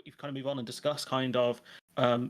if kind of move on and discuss kind of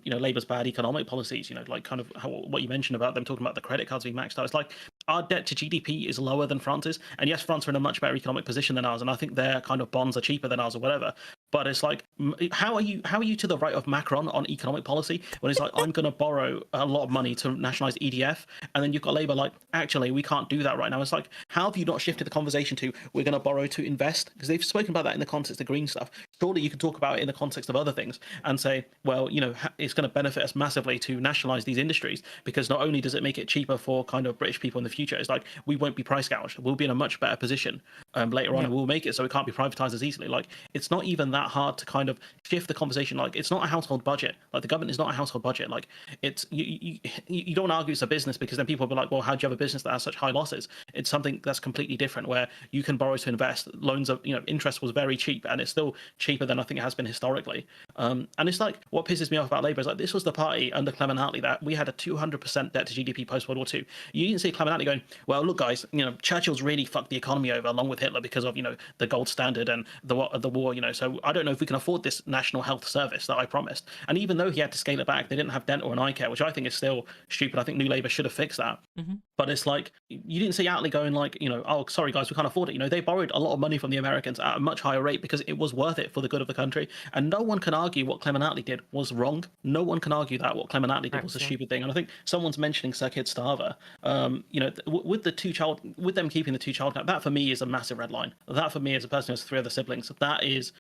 Labour's bad economic policies, like kind of what you mentioned about them talking about the credit cards being maxed out. It's like our debt to GDP is lower than France's, and yes, France are in a much better economic position than ours, and I think their kind of bonds are cheaper than ours or whatever. But it's like, how are you to the right of Macron on economic policy when it's like, I'm going to borrow a lot of money to nationalise EDF, and then you've got Labour like, actually, we can't do that right now. It's like, how have you not shifted the conversation to we're going to borrow to invest? Because they've spoken about that in the context of green stuff. Surely you can talk about it in the context of other things and say, well, it's going to benefit us massively to nationalise these industries, because not only does it make it cheaper for kind of British people in the future, it's like we won't be price gouged. We'll be in a much better position later on, and we'll make it so it can't be privatised as easily. Like, it's not even that hard to kind of shift the conversation. Like, it's not a household budget. Like, the government is not a household budget. Like, it's you don't argue it's a business, because then people will be like, well, how do you have a business that has such high losses? It's something that's completely different, where you can borrow to invest. Loans of interest was very cheap, and it's still cheaper than I think it has been historically. And it's like, what pisses me off about Labour is like, this was the party under Clement Attlee that we had a 200% debt to GDP post World War II. You didn't see Clement Attlee going, well, look guys, Churchill's really fucked the economy over along with Hitler because of the gold standard and the war. So I don't know if we can afford this national health service that I promised. And even though he had to scale it back, they didn't have dental and eye care, which I think is still stupid. I think New Labour should have fixed that. Mm-hmm. But it's like, you didn't see Attlee going like, oh, sorry guys, we can't afford it. They borrowed a lot of money from the Americans at a much higher rate because it was worth it for the good of the country. And no one can argue what Clement Attlee did was wrong. No one can argue that what Clement Attlee did was a stupid thing. And I think someone's mentioning Sir Keir Starmer. With them keeping the two-child cap, that for me is a massive red line. That for me, as a person who has 3 other siblings, that is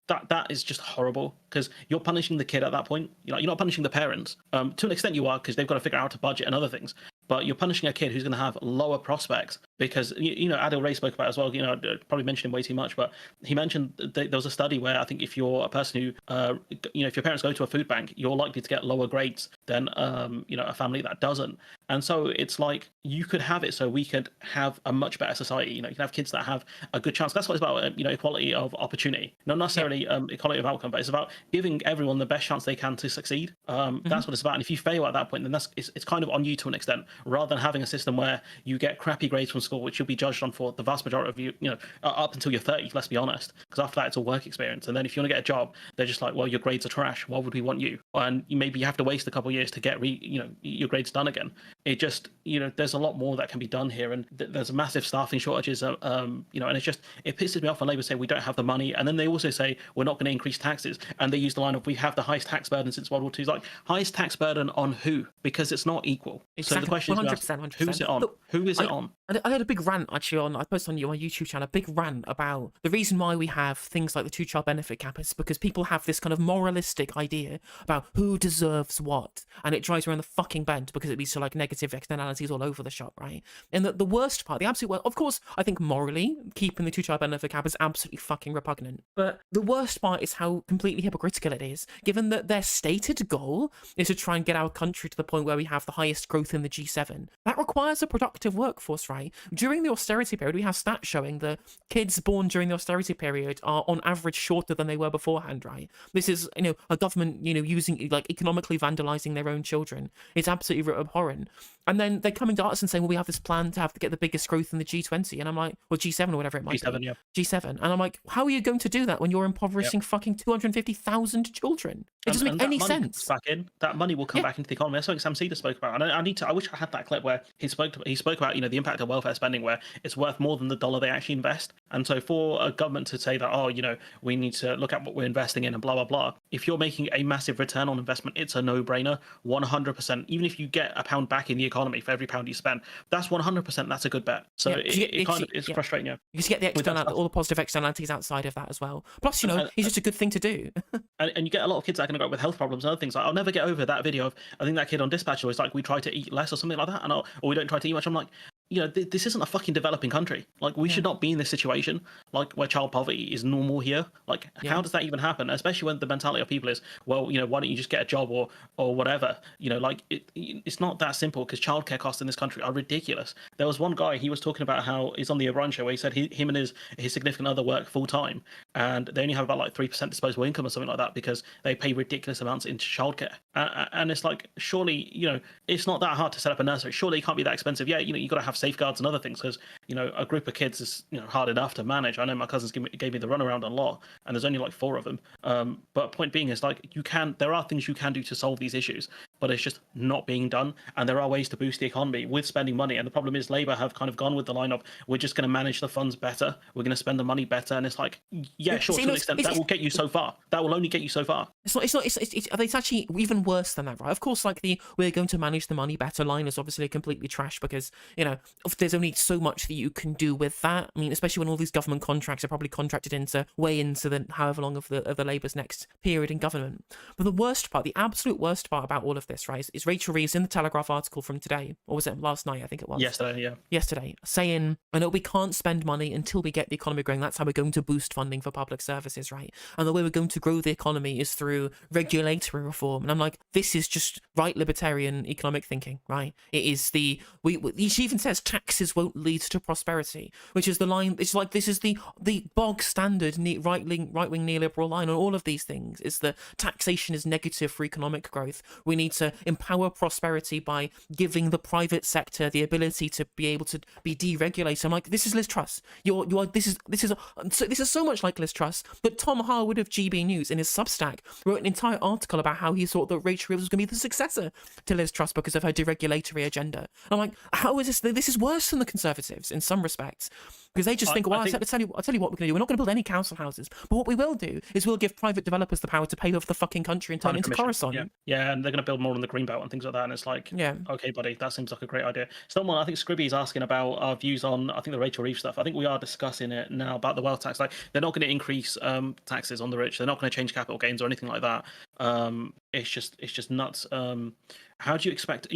just horrible, because you're punishing the kid at that point. You're not punishing the parents. To an extent you are, because they've got to figure out how to budget and other things. But you're punishing a kid who's going to have lower prospects, because Adil Ray spoke about it as well. Probably mentioned him way too much, but he mentioned there was a study where I think if you're a person who if your parents go to a food bank, you're likely to get lower grades than a family that doesn't. And so it's like, you could have it so we could have a much better society. You can have kids that have a good chance. That's what it's about. Equality of opportunity, not necessarily equality of outcome, but it's about giving everyone the best chance they can to succeed. That's what it's about. And if you fail at that point, then it's kind of on you to an extent, rather than having a system where you get crappy grades from school, which you'll be judged on for the vast majority of you, up until you're 30, let's be honest, because after that it's a work experience. And then if you want to get a job, they're just like, well, your grades are trash, why would we want you? And maybe you have to waste a couple of years to get your grades done again. It just, there's a lot more that can be done here, and there's massive staffing shortages, and it pisses me off when Labour say we don't have the money, and then they also say we're not going to increase taxes, and they use the line of we have the highest tax burden since World War II. It's like, highest tax burden on who? Because it's not equal. Exactly. So the question 100%. Who's it on? Look, who is it on? I had a big rant actually I posted on my YouTube channel, a big rant about the reason why we have things like the two-child benefit cap is because people have this kind of moralistic idea about who deserves what, and it drives around the fucking bend because it leads to like negative externalities all over the shop, right? And the worst part, the absolute worst, of course, I think morally keeping the two-child benefit cap is absolutely fucking repugnant, but the worst part is how completely hypocritical it is, given that their stated goal is to try and get our country to the point where we have the highest growth in the G7. That requires a productive workforce, right? During the austerity period, we have stats showing that kids born during the austerity period are on average shorter than they were beforehand, right? This is, a government, using, like, economically vandalizing their own children. It's absolutely abhorrent. And then they're coming to us and saying, well, we have this plan to get the biggest growth in the G20. And I'm like, or G7 or whatever it might G7, be. yeah. G7. And I'm like, how are you going to do that when you're impoverishing fucking 250,000 children? It doesn't make any sense. That money will come back into the economy. That's something Sam Cedar spoke about. And I wish I had that clip where he spoke about, the impact of welfare spending, where it's worth more than the dollar they actually invest. And so for a government to say that, we need to look at what we're investing in and blah, blah, blah. If you're making a massive return on investment, it's a no-brainer, 100%. Even if you get a pound back in the economy for every pound you spend, that's 100%. That's a good bet. So it's frustrating. Yeah. You just get all the positive externalities outside of that as well. Plus, it's just a good thing to do. and you get a lot of kids that are going to go up with health problems and other things. Like, I'll never get over that video of, I think that kid on Dispatch was like, we try to eat less or something like that, or we don't try to eat much. I'm like, this isn't a fucking developing country. Like, we should not be in this situation, like, where child poverty is normal here. Like, how does that even happen? Especially when the mentality of people is, well, why don't you just get a job or whatever? It's not that simple, because childcare costs in this country are ridiculous. There was one guy, he was talking about how he's on the O'Brien show, where he said him and his significant other work full time, and they only have about like 3% disposable income or something like that, because they pay ridiculous amounts into childcare. And it's like, surely, it's not that hard to set up a nursery. Surely it can't be that expensive. Yeah, you got to have safeguards and other things, because a group of kids is hard enough to manage. I know my cousins gave me the runaround a lot, and there's only like 4 of them. But point being is, like, there are things you can do to solve these issues, but it's just not being done. And there are ways to boost the economy with spending money. And the problem is Labour have kind of gone with the line of, we're just going to manage the funds better, we're going to spend the money better. And it's like, yeah, sure, to an extent, that will get you so far. That will only get you so far. It's actually even worse than that, right? Of course, like we're going to manage the money better line is obviously completely trash, because there's only so much that you can do with that. I mean, especially when all these government contracts are probably contracted way into the however long of the Labour's next period in government. But the worst part, the absolute worst part about all of this, right, is Rachel Reeves in the Telegraph article from today, or was it last night? I think it was yesterday, saying, I know we can't spend money until we get the economy growing. That's how we're going to boost funding for public services, right? And the way we're going to grow the economy is through regulatory reform. And I'm like, this is just right libertarian economic thinking, right? It is she even says taxes won't lead to prosperity, which is the line. It's like, this is the bog standard right-wing neoliberal line on all of these things, is that taxation is negative for economic growth. We need to empower prosperity by giving the private sector the ability to be able to be deregulated. I'm like, this is Liz Truss. This is so much like Liz Truss. But Tom Harwood of GB News in his Substack wrote an entire article about how he thought that Rachel Reeves was going to be the successor to Liz Truss because of her deregulatory agenda. And I'm like, how is this? This is worse than the Conservatives in some respects, because they just think, well, I'll tell you what we're going to do. We're not going to build any council houses, but what we will do is we'll give private developers the power to pay over the fucking country and turn it into Coruscant. Yeah, and they're going to build more on the Greenbelt and things like that. And it's like, yeah, okay, buddy, that seems like a great idea. Someone, I think Scribby's asking about our views on, I think, the Rachel Reeves stuff. I think we are discussing it now about the wealth tax. Like, they're not going to increase taxes on the rich. They're not going to change capital gains or anything like that. It's just nuts. How do you expect?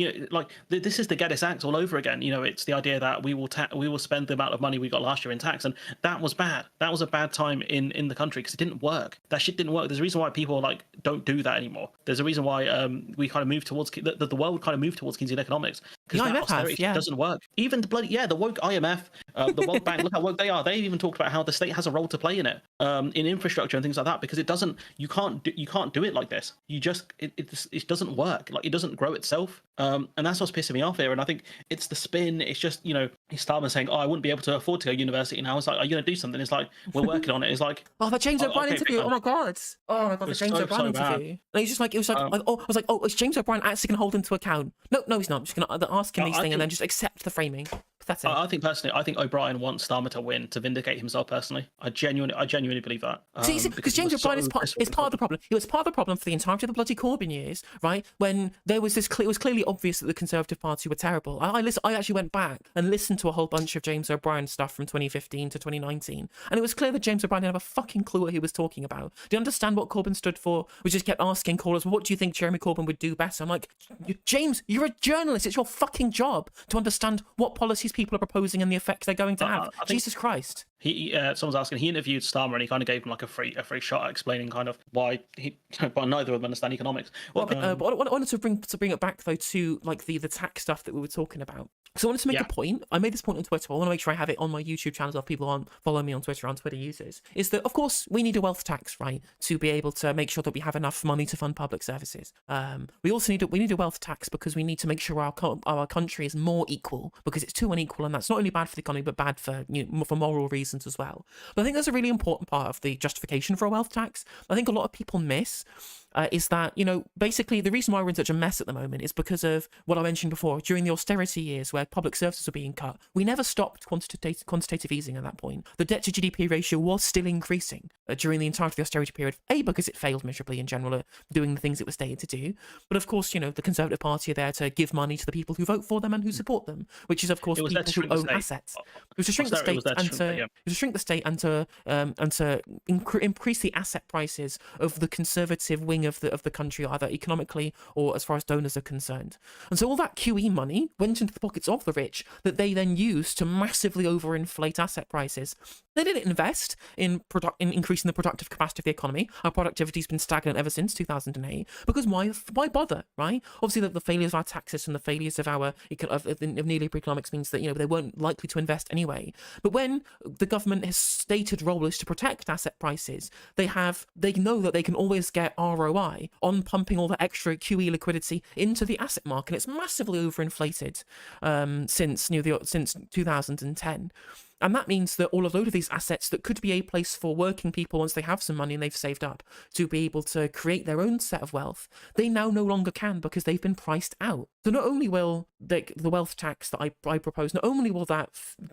This is the Geddes Act all over again. It's the idea that we will spend the amount of money we got last year in tax, and that was bad. That was a bad time in the country because it didn't work. That shit didn't work. There's a reason why people don't do that anymore. There's a reason why we kind of moved towards the world kind of moved towards Keynesian economics, because that austerity doesn't work. Even the woke IMF, the World Bank, look how woke they are. They've even talked about how the state has a role to play in it, in infrastructure and things like that, because it doesn't. You can't do it like this. You just it doesn't work. Like, it doesn't grow itself. And that's what's pissing me off here. And I think it's the spin. It's just, Starmer saying, I wouldn't be able to afford to go to university now. It's like, are you going to do something? It's like, we're working on it. It's like, the James O'Brien interview. Oh my god, the James O'Brien interview. And he's just like, it was like, is James O'Brien actually going to hold him to account? No, he's not. I'm just going to ask him these things and then just accept the framing. Pathetic. I think O'Brien wants Starmer to win to vindicate himself personally. I genuinely believe that. Because James O'Brien is part of the problem. It was part of the problem for the entirety of the bloody Corbyn years, right? When there was this, it was clearly obvious that the Conservative Party were terrible. I actually went back and listened to a whole bunch of James O'Brien stuff from 2015 to 2019, and it was clear that James O'Brien didn't have a fucking clue what he was talking about. Do you understand what Corbyn stood for? We just kept asking callers, well, what do you think Jeremy Corbyn would do better? I'm like, James, you're a journalist. It's your fucking job to understand what policies people are proposing and the effects they're going to have. Jesus Christ. Someone's asking. He interviewed Starmer and he kind of gave him like a free shot at explaining kind of why neither of them understand economics. But I wanted to bring it back though to like the tax stuff that we were talking about. So I wanted to make a point. I made this point on Twitter. I want to make sure I have it on my YouTube channel so if people aren't following me on Twitter users. Is that, of course, we need a wealth tax, right, to be able to make sure that we have enough money to fund public services. We also need a wealth tax because we need to make sure our country is more equal, because it's too unequal, and that's not only bad for the economy but bad for for moral reasons as well. But I think that's a really important part of the justification for a wealth tax. I think a lot of people miss. Is that, basically the reason why we're in such a mess at the moment is because of what I mentioned before. During the austerity years where public services were being cut, we never stopped quantitative easing at that point. The debt to GDP ratio was still increasing during the entirety of the austerity period, because it failed miserably in general at doing the things it was stated to do. But of course, the Conservative Party are there to give money to the people who vote for them and who support them, which is, of course, people who own assets. It was to shrink the state and to increase the asset prices of the conservative wing of the country, either economically or as far as donors are concerned. And so all that QE money went into the pockets of the rich that they then used to massively overinflate asset prices. They didn't invest in increasing the productive capacity of the economy. Our productivity has been stagnant ever since 2008. Because why bother, right? Obviously, the failures of our tax system, the failures of neoliberal economics means that they weren't likely to invest anyway. But when the government has stated role is to protect asset prices, they know that they can always get ROI ROI on pumping all the extra QE liquidity into the asset market. It's massively overinflated since 2010. And that means that all of load of these assets that could be a place for working people once they have some money and they've saved up to be able to create their own set of wealth, they now no longer can because they've been priced out. So not only will the wealth tax that I propose, not only will that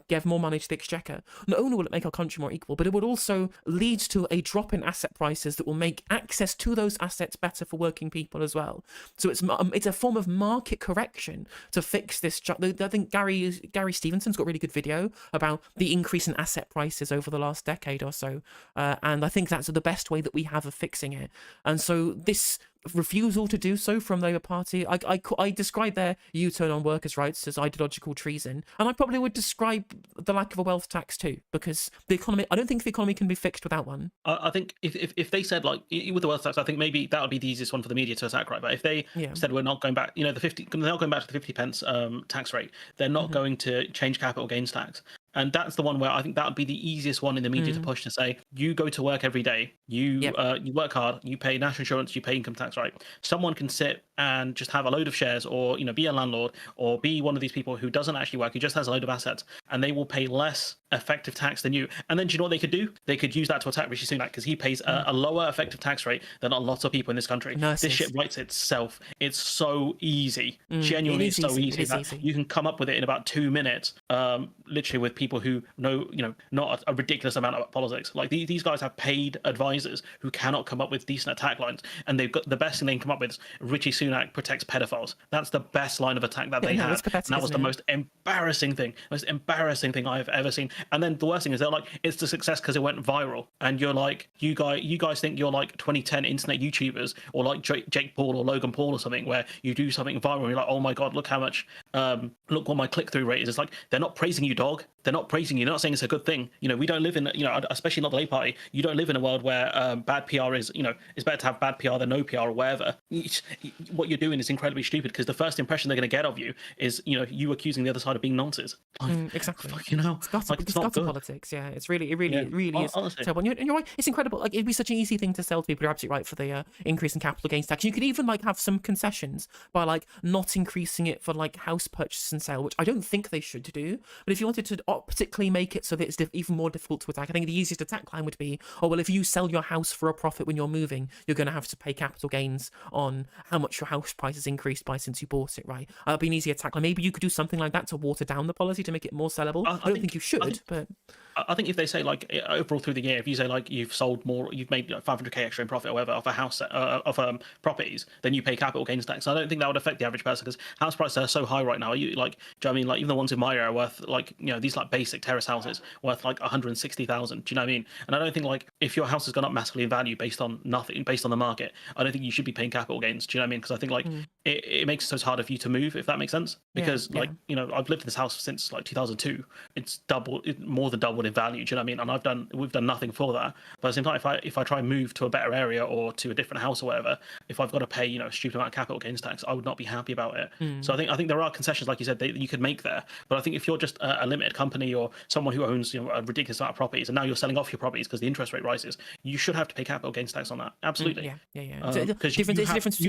give more money to the exchequer, not only will it make our country more equal, but it would also lead to a drop in asset prices that will make access to those assets better for working people as well. So it's a form of market correction to fix this. I think Gary Stevenson's got a really good video about the increase in asset prices over the last decade or so, and I think that's the best way that we have of fixing it. And so this refusal to do so from the Labour Party, I describe their U-turn on workers' rights as ideological treason, and I probably would describe the lack of a wealth tax too, because the economy, I don't think the economy can be fixed without one. I think if they said, like, with the wealth tax, I think maybe that would be the easiest one for the media to attack, right? But if they said we're not going back, they're not going back to the 50 pence tax rate, they're not going to change capital gains tax. And that's the one where I think that would be the easiest one in the media to push, to say, you go to work every day, you work hard, you pay national insurance, you pay income tax, right? Someone can sit and just have a load of shares, or be a landlord, or be one of these people who doesn't actually work, who just has a load of assets, and they will pay less effective tax than you. And then do you know what they could do? They could use that to attack Rishi Sunak, because he pays a lower effective tax rate than a lot of people in this country. This shit writes itself. It's so easy. Genuinely, it's so easy that you can come up with it in about 2 minutes, literally, with people who know, not a ridiculous amount about politics. Like, these guys have paid advisors who cannot come up with decent attack lines, and they've got the best thing they can come up with is Rishi Sunak protects pedophiles. That's the best line of attack that they have. And that was the most embarrassing thing I've ever seen. And then the worst thing is, they're like, it's the success because it went viral. And you're like, you guys think you're like 2010 internet YouTubers, or like Jake Paul or Logan Paul or something, where you do something viral and you're like, oh my God, look how much, look what my click-through rate is. It's like, they're not praising you, dog. They're not praising you. They're not saying it's a good thing. We don't live in, especially not the Labour Party, you don't live in a world where bad PR is, it's better to have bad PR than no PR or whatever. What you're doing is incredibly stupid, because the first impression they're going to get of you is, you accusing the other side of being nonsense. Exactly. It's gutter politics. Yeah, it's really is terrible. And you're right. It's incredible. Like, it'd be such an easy thing to sell to people. You're absolutely right for the increase in capital gains tax. You could even have some concessions by not increasing it for house purchase and sale, which I don't think they should do. But if you wanted to particularly make it so that it's even more difficult to attack, I think the easiest attack line would be, oh well, if you sell your house for a profit when you're moving, you're going to have to pay capital gains on how much your house price has increased by since you bought it, right? That'd be an easy attack line. Maybe you could do something like that to water down the policy to make it more sellable. I don't think you should, but I think if they say overall through the year, if you say you've sold more, you've made 500k extra in profit or whatever of a house of properties, then you pay capital gains tax. I don't think that would affect the average person, because house prices are so high right now. Do you know what I mean? Even the ones in my area are worth these basic terrace houses worth 160,000. Do you know what I mean? And I don't think if your house has gone up massively in value based on nothing, based on the market, I don't think you should be paying capital gains. Do you know what I mean? Because I think it makes it so it's harder for you to move, if that makes sense. Because I've lived in this house since 2002. It's more than doubled in value. Do you know what I mean? And we've done nothing for that. But at the same time, if I try and move to a better area or to a different house or whatever, if I've got to pay a stupid amount of capital gains tax, I would not be happy about it. So I think there are concessions, like you said, that you could make there. But I think if you're just a limited company or someone who owns a ridiculous amount of properties, and now you're selling off your properties because the interest rate rises, you should have to pay capital gains tax on that. Absolutely. Because you've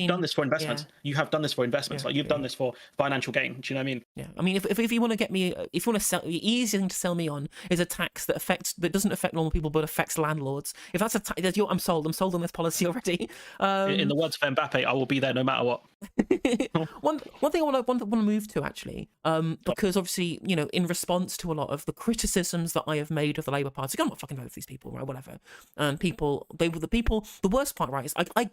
done this for investments. You have done this for investments. You've done this for financial gain. Do you know what I mean? Yeah. I mean, if you want to get me, if you want to sell, the easiest thing to sell me on is a tax that doesn't affect normal people but affects landlords. If that's I'm sold. I'm sold on this policy already. In the words of Mbappe, I will be there no matter what. one thing I want to move to, actually, because obviously, in response to a lot of the criticisms that I have made of the Labour Party, I'm not fucking voting for these people, right? Whatever. And the worst part, right, is I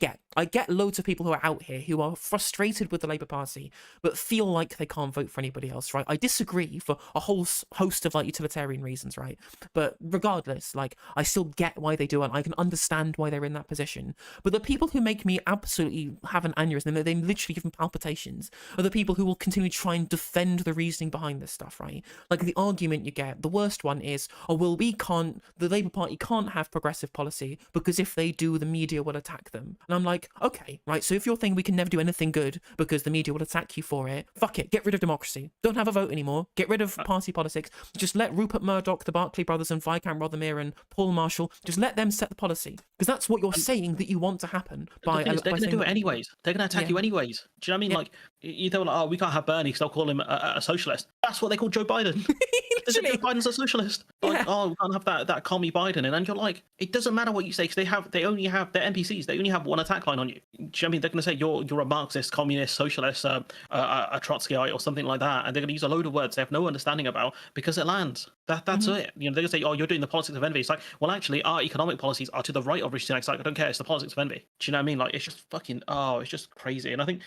get loads of people who are out here who are frustrated with the Labour Party but feel like they can't vote for anybody else, right? I disagree for a whole host of utilitarian reasons, right? But regardless, I still get why they do it. I can understand why they're in that position. But the people who make me absolutely have an aneurysm, they literally give me palpitations, are the people who will continue to try and defend the reasoning behind this stuff, right? The argument you get, the worst one is, oh well, the Labour Party can't have progressive policy because if they do, the media will attack them. And I'm like, okay, right, so if you're saying we can never do anything good good because the media will attack you for it. Fuck it, get rid of democracy. Don't have a vote anymore. Get rid of party politics. Just let Rupert Murdoch, the Barclay brothers, and Viscount Rothermere and Paul Marshall, just let them set the policy, because that's what you're saying that you want to happen. They're going to do it anyways. They're going to attack you anyways. Do you know what I mean? Yeah. Like, they were like, oh, we can't have Bernie because they'll call him a socialist. That's what they call Joe Biden. They say Joe Biden's a socialist. Like, oh, we can't have that commie Biden. And then you're like, it doesn't matter what you say, because they only have their NPCs. They only have one attack line on you. Do you know what I mean? They're going to say you're a Marxist, communist, socialist, a Trotskyite, or something like that, and they're going to use a load of words they have no understanding about because it lands. That's it. You know, they're going to say, oh, you're doing the politics of envy. It's like, well, actually, our economic policies are to the right of Rishi Sunak. It's like, I don't care. It's the politics of envy. Do you know what I mean? Like, it's just fucking, it's just crazy. And I think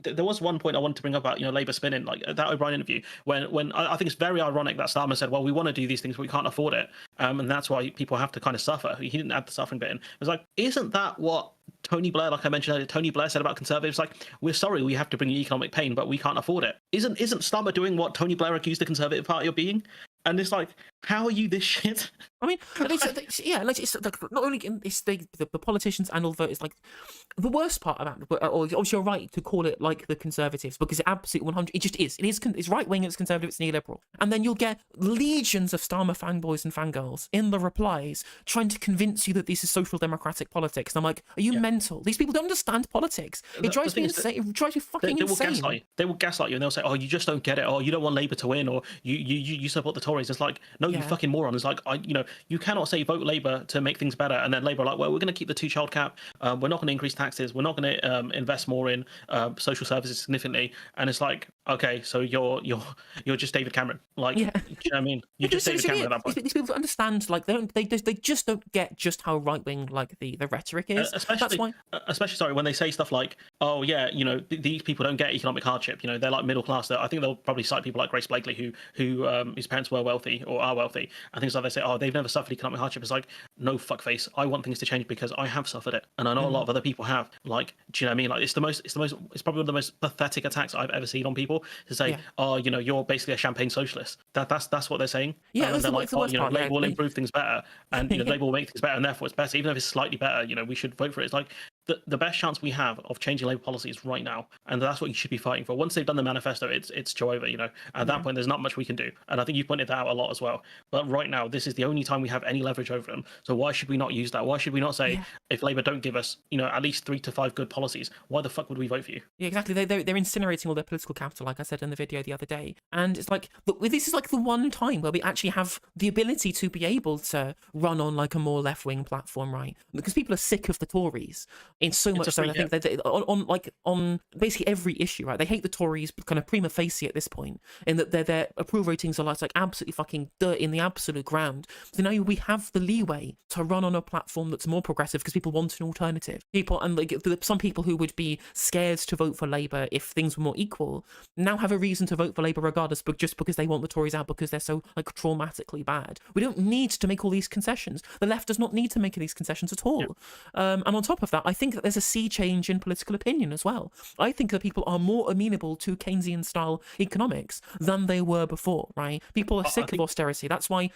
there was one point I wanted to bring up about, Labour spinning, like that O'Brien interview, when I think it's very ironic that Starmer said, well, we want to do these things, but we can't afford it. And that's why people have to kind of suffer. He didn't add the suffering bit in. It was like, isn't that what Tony Blair, like I mentioned earlier, Tony Blair said about Conservatives, like, we're sorry we have to bring you economic pain, but we can't afford it. Isn't Starmer doing what Tony Blair accused the Conservative Party of being? And it's like, how are you this shit? I mean, it's like, not only it's the politicians and all the voters. Like, the worst part about it, or obviously you're right to call it like the Conservatives, because it absolutely 100, it just is. It's right wing, it's conservative, it's neoliberal, and then you'll get legions of Starmer fanboys and fangirls in the replies trying to convince you that this is social democratic politics. And I'm like, are you mental? These people don't understand politics. It drives me insane. It drives me fucking insane. They will gaslight you, and they'll say, oh, you just don't get it, or you don't want Labour to win, or you support the Tories. It's like, no, you fucking moron. It's like, you cannot say vote Labour to make things better, and then Labour are like, well, we're going to keep the 2-child cap, we're not going to increase taxes, we're not going to invest more in social services significantly. And it's like, okay, so you're just David Cameron. Like, do you know what I mean? You're just David Cameron at that point. These people understand, like, they just don't get just how right wing like the rhetoric is. Especially when they say stuff like, oh yeah, these people don't get economic hardship. They're like middle class. I think they'll probably cite people like Grace Blakely, whose parents were wealthy or are wealthy, and things like they say, oh, they've never suffered economic hardship. It's like, no, fuckface. I want things to change because I have suffered it, and I know a lot of other people have. Like, do you know what I mean? Like, it's probably one of the most pathetic attacks I've ever seen on people, to say, oh, you're basically a champagne socialist. That's what they're saying. Yeah, that's they're like, like, the Labour will improve things better, and Labour will make things better, and therefore it's better. Even if it's slightly better, we should vote for it. It's like, the best chance we have of changing Labour policy is right now, and that's what you should be fighting for. Once they've done the manifesto, it's Joe over. At that point, there's not much we can do, and I think you pointed that out a lot as well. But right now, this is the only time we have any leverage over them. So why should we not use that? Why should we not say, if Labour don't give us, at least 3 to 5 good policies, why the fuck would we vote for you? Yeah, exactly. They're incinerating all their political capital, like I said in the video the other day. And it's like, this is like the one time where we actually have the ability to be able to run on like a more left-wing platform, right? Because people are sick of the Tories. In so much so, I think that on basically every issue, right? They hate the Tories kind of prima facie at this point, in that their approval ratings are like absolutely fucking dirt in the absolute ground. So now we have the leeway to run on a platform that's more progressive because people want an alternative. Some people who would be scared to vote for Labour if things were more equal now have a reason to vote for Labour regardless, but just because they want the Tories out because they're so like traumatically bad. We don't need to make all these concessions. The left does not need to make these concessions at all. And on top of that, I think that there's a sea change in political opinion as well. I think that people are more amenable to Keynesian style economics than they were before, right? People are sick of austerity. That's why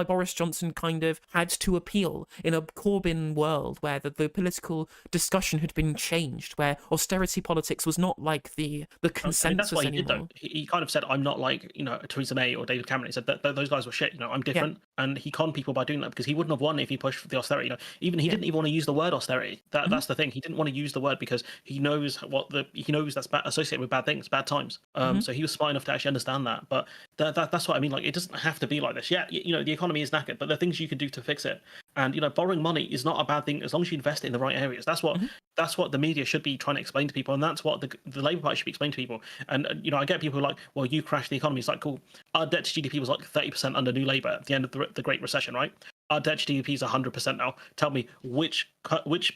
Boris Johnson kind of had to appeal in a Corbyn world where the political discussion had been changed, where austerity politics was not like the consensus anymore. He did, though. He kind of said, I'm not like Theresa May or David Cameron. He said that those guys were shit. I'm different, and he conned people by doing that, because he wouldn't have won if he pushed for the austerity. Even he didn't even want to use the word austerity. That's the thing. He didn't want to use the word because he knows that's associated with bad things, bad times. So he was smart enough to actually understand that. But that's what I mean. Like, it doesn't have to be like this. Yeah, the economy is knackered, but there are things you can do to fix it. And borrowing money is not a bad thing as long as you invest it in the right areas. That's what the media should be trying to explain to people, and that's what the Labour Party should be explaining to people. And I get people who are like, well, you crashed the economy. It's like, cool. Our debt to GDP was like 30% under New Labour at the end of the Great Recession, right? Our debt to GDP is 100% now. Tell me which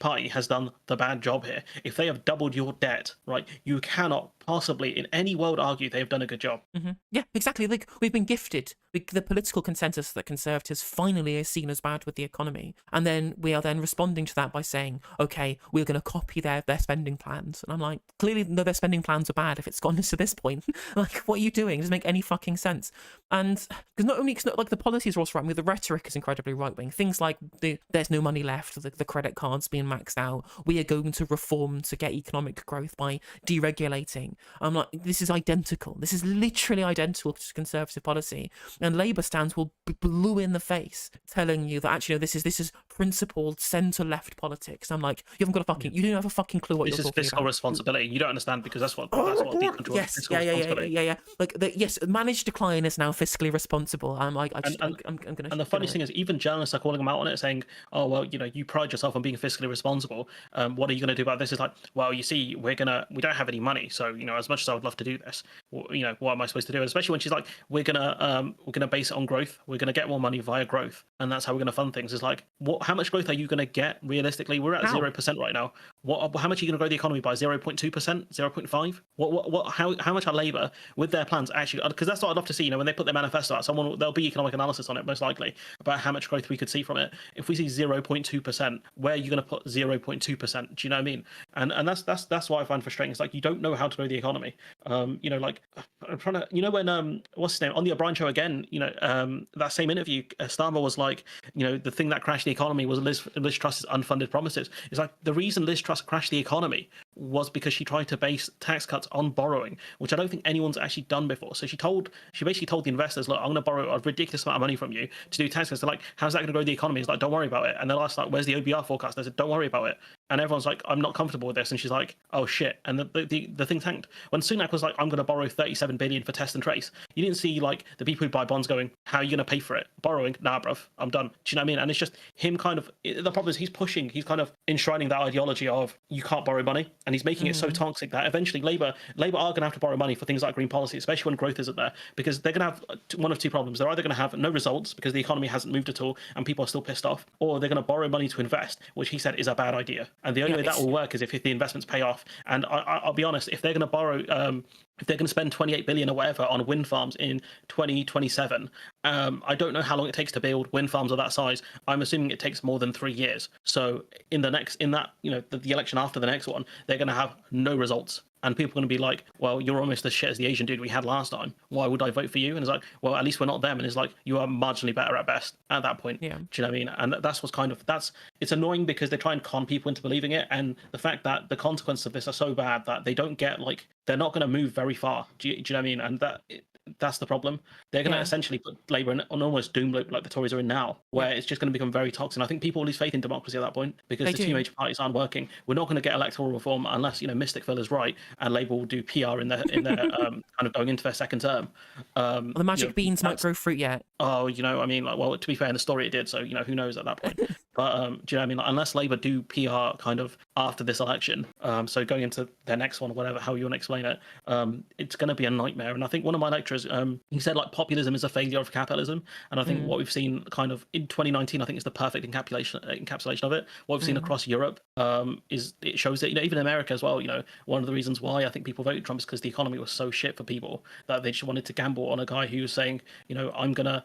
party has done the bad job here. If they have doubled your debt, right, you cannot possibly in any world argue they have done a good job. Yeah, exactly. Like, we've been gifted the political consensus that Conservatives finally are seen as bad with the economy, and then we are then responding to that by saying, okay, we're going to copy their spending plans. And I'm like, clearly no, their spending plans are bad if it's gotten to this point. Like, what are you doing? It doesn't make any fucking sense. And because not like the policies are also right wing, the rhetoric is incredibly right wing. Things like there's no money left, the credit cards being maxed out. We are going to reform to get economic growth by deregulating. I'm like, this is identical. This is literally identical to conservative policy. And Labour stands will be blue in the face telling you that actually, no, this is principled centre-left politics. I'm like, you haven't got a fucking, you don't have a fucking clue what you're talking about. This is fiscal responsibility. You don't understand because that's what decontrol yes, fiscal responsibility. yeah. Like, yes, managed decline is now fiscally responsible. I'm like, I'm gonna. And the funniest thing is, even journalists are calling them out on it, saying, "Oh well, you pride yourself on being fiscally responsible. What are you going to do about this?" It's like, well, you see, we don't have any money, so as much as I would love to do this, what am I supposed to do? And especially when she's like, we're gonna base it on growth. We're gonna get more money via growth, and that's how we're gonna fund things. It's like, how much growth are you gonna get realistically? We're at 0% right now. How much are you going to grow the economy by? 0.2%, 0.5? How much are Labour with their plans actually? Because that's what I'd love to see. When they put their manifesto out, there'll be economic analysis on it most likely about how much growth we could see from it. If we see 0.2%, where are you going to put 0.2%? Do you know what I mean? And that's why I find frustrating. It's like you don't know how to grow the economy. Like I'm trying to. When what's his name on the O'Brien show again? That same interview, Starmer was like, the thing that crashed the economy was Liz Truss's unfunded promises. It's like the reason Liz Truss crashed the economy was because she tried to base tax cuts on borrowing, which I don't think anyone's actually done before. So she basically told the investors, look, I'm going to borrow a ridiculous amount of money from you to do tax cuts. They're like, how's that going to grow the economy? It's like, don't worry about it. And they're like, where's the OBR forecast? They said, don't worry about it. And everyone's like, I'm not comfortable with this. And she's like, oh shit. And the thing tanked. When Sunak was like, I'm going to borrow 37 billion for test and trace, you didn't see like the people who buy bonds going, how are you going to pay for it? Borrowing? Nah, bruv, I'm done. Do you know what I mean? And it's just him the problem is he's kind of enshrining that ideology of you can't borrow money. And he's making it so toxic that eventually Labour are going to have to borrow money for things like green policy, especially when growth isn't there, because they're going to have one of two problems. They're either going to have no results because the economy hasn't moved at all and people are still pissed off, or they're going to borrow money to invest, which he said is a bad idea. And the only way that will work is if the investments pay off. And I'll be honest, if they're going to borrow, if they're going to spend 28 billion or whatever on wind farms in 2027, I don't know how long it takes to build wind farms of that size. I'm assuming it takes more than 3 years. So the election after the next one, they're going to have no results. And people are going to be like, well, you're almost as shit as the Asian dude we had last time. Why would I vote for you? And it's like, well, at least we're not them. And it's like, you are marginally better at best at that point. Yeah. Do you know what I mean? And it's annoying because they try and con people into believing it. And the fact that the consequences of this are so bad that they don't get, like, they're not going to move very far. Do you know what I mean? And that's the problem. They're going to essentially put Labour in an almost doom loop like the Tories are in now, where it's just going to become very toxic. And I think people lose faith in democracy at that point because the two major parties aren't working. We're not going to get electoral reform unless Mystic Phil is right and Labour will do PR in their kind of going into their second term. The magic beans might grow fruit yet. Oh, well, to be fair, in the story it did. So who knows at that point. But do you know what I mean? Like, unless Labour do PR kind of after this election, so going into their next one, whatever, how you want to explain it, it's going to be a nightmare. And I think one of my lecturers, he said like populism is a failure of capitalism. And I think what we've seen kind of in 2019, I think is the perfect encapsulation of it. What we've seen across Europe is it shows that even America as well. One of the reasons why I think people voted Trump is because the economy was so shit for people that they just wanted to gamble on a guy who was saying, I'm gonna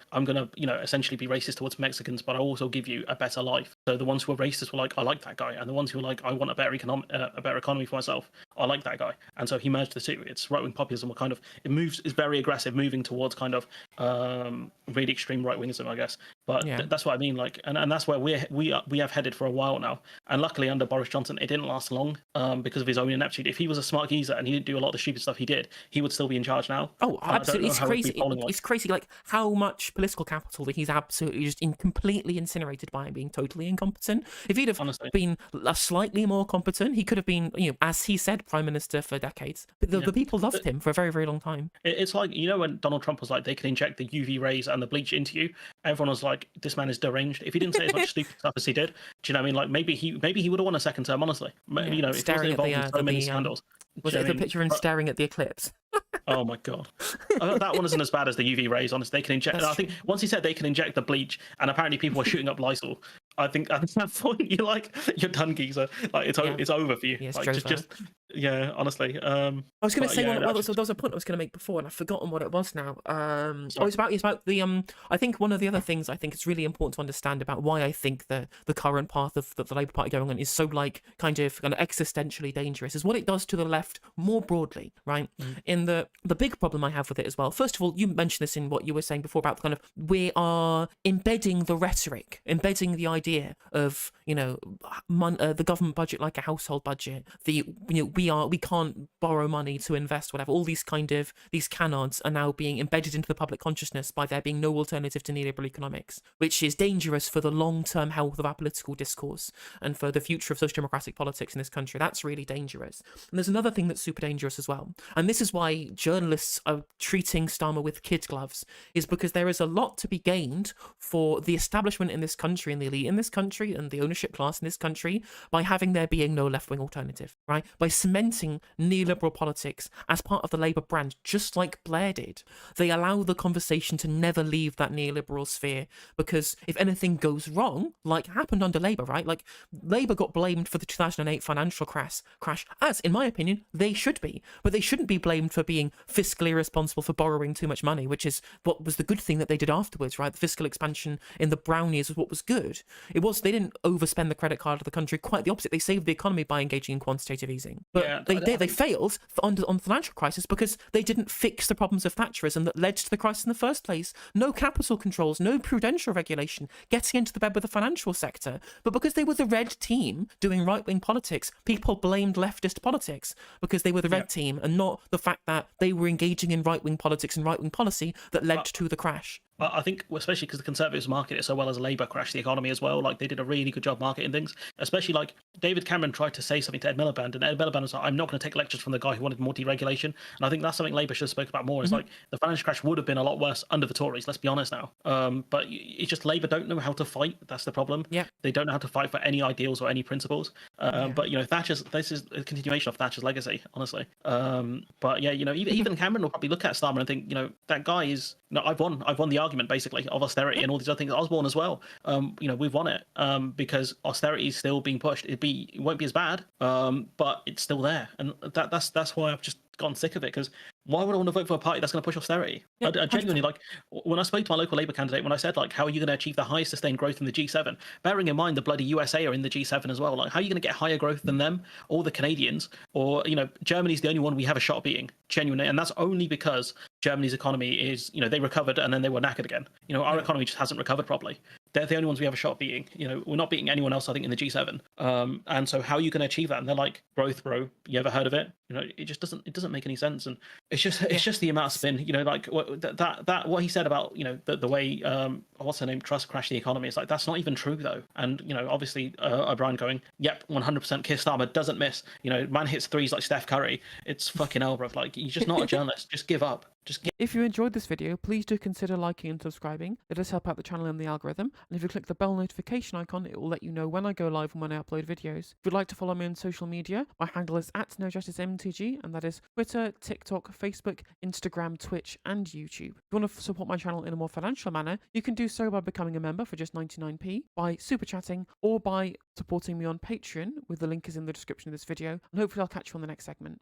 essentially be racist towards Mexicans, but I also give you a better life. So the ones who were racist were like, I like that guy, and the ones who were like, I want a better economy for myself, I like that guy. And so he merged the two. It's right wing populism, is very aggressive, moving towards kind of really extreme right wingism, I guess. But that's what I mean. Like, and that's where we have headed for a while now. And luckily under Boris Johnson, it didn't last long because of his own ineptitude. If he was a smart geezer and he didn't do a lot of the stupid stuff he did, he would still be in charge now. Oh, absolutely! It's crazy. It's crazy, like how much political capital that he's absolutely just completely incinerated by being totally incompetent. If he'd have been slightly more competent, he could have been, as he said, prime minister for decades. But the people loved him for a very, very long time. It's like when Donald Trump was like, they can inject the UV rays and the bleach into you. Everyone was like, this man is deranged. If he didn't say as much stupid stuff as he did, do you know what I mean? Like maybe he would have won a second term. Honestly, if he wasn't involved in so many scandals. Was it the picture of him staring at the eclipse? Oh my god, that one isn't as bad as the UV rays. Honestly, they can inject. I think once he said they can inject the bleach, and apparently people were shooting up Lysol. I think at that point you're done, geezer. Like it's over for you. Yes, like Yeah, honestly. I was going to But say yeah, one. Well, that's so just there was a point I was going to make before, and I've forgotten what it was now. Oh, sorry. it's about the I think one of the other things I think it's really important to understand about why I think the current path of the Labour Party going on is so like kind of existentially dangerous is what it does to the left more broadly, right? Mm. In the big problem I have with it as well. First of all, you mentioned this in what you were saying before about kind of we are embedding the rhetoric, embedding the idea of the government budget like a household budget. We can't borrow money to invest, whatever. All these kind of these canards are now being embedded into the public consciousness by there being no alternative to neoliberal economics, which is dangerous for the long-term health of our political discourse and for the future of social democratic politics in this country. That's really dangerous. And there's another thing that's super dangerous as well, and this is why journalists are treating Starmer with kid gloves, is because there is a lot to be gained for the establishment in this country and the elite in this country and the ownership class in this country by having there being no left-wing alternative, right? By cementing neoliberal politics as part of the Labour brand, just like Blair did. They allow the conversation to never leave that neoliberal sphere, because if anything goes wrong, like happened under Labour, right? Like Labour got blamed for the 2008 financial crash, as in my opinion they should be, but they shouldn't be blamed for being fiscally irresponsible for borrowing too much money, which is what was the good thing that they did afterwards, right? The fiscal expansion in the Brown years was what was good. It was they didn't overspend the credit card of the country, quite the opposite. They saved the economy by engaging in quantitative easing, but Yeah, they failed on the financial crisis because they didn't fix the problems of Thatcherism that led to the crisis in the first place. No capital controls, no prudential regulation, getting into the bed with the financial sector. But because they were the red team doing right-wing politics, people blamed leftist politics because they were the red team and not the fact that they were engaging in right-wing politics and right-wing policy that led to the crash. I think, especially because the Conservatives market it so well as Labour crashed the economy as well. Like, they did a really good job marketing things. Especially, like, David Cameron tried to say something to Ed Miliband, and Ed Miliband was like, I'm not going to take lectures from the guy who wanted more deregulation. And I think that's something Labour should have spoke about more. Is like, the financial crash would have been a lot worse under the Tories, let's be honest now. But it's just Labour don't know how to fight. That's the problem. Yeah. They don't know how to fight for any ideals or any principles. But, this is a continuation of Thatcher's legacy, honestly. But yeah, even Cameron will probably look at Starmer and think, that guy is, I've won the argument, basically, of austerity and all these other things. Osborne as well. We've won it because austerity is still being pushed. It won't be as bad, but it's still there, and that's why I've just gotten sick of it. Because why would I want to vote for a party that's going to push austerity? Yeah, I genuinely, like, when I spoke to my local Labour candidate, when I said, like, how are you going to achieve the highest sustained growth in the G7, bearing in mind the bloody USA are in the G7 as well, like, how are you going to get higher growth than them or the Canadians? Or, Germany's the only one we have a shot at beating, genuinely, and that's only because Germany's economy is, they recovered and then they were knackered again. Our economy just hasn't recovered properly. They're the only ones we have a shot at beating. We're not beating anyone else, I think, in the G7. And so how are you going to achieve that? And they're like, growth, bro. You ever heard of it? It just doesn't make any sense. And it's just the amount of spin. Like what he said about the way what's her name, Truss crashed the economy. It's like, that's not even true though. And obviously O'Brien going, yep, 100% Keir Starmer doesn't miss. Man hits threes like Steph Curry. It's fucking hell, bro. Like, you're just not a journalist. Just give up. If you enjoyed this video, please do consider liking and subscribing. It does help out the channel and the algorithm. And if you click the bell notification icon, it will let you know when I go live and when I upload videos. If you'd like to follow me on social media, my handle is @NoJusticeMTG, and that is Twitter, TikTok, Facebook, Instagram, Twitch, and YouTube. If you want to support my channel in a more financial manner, you can do so by becoming a member for just 99p, by super chatting, or by supporting me on Patreon, with the link is in the description of this video. And hopefully I'll catch you on the next segment.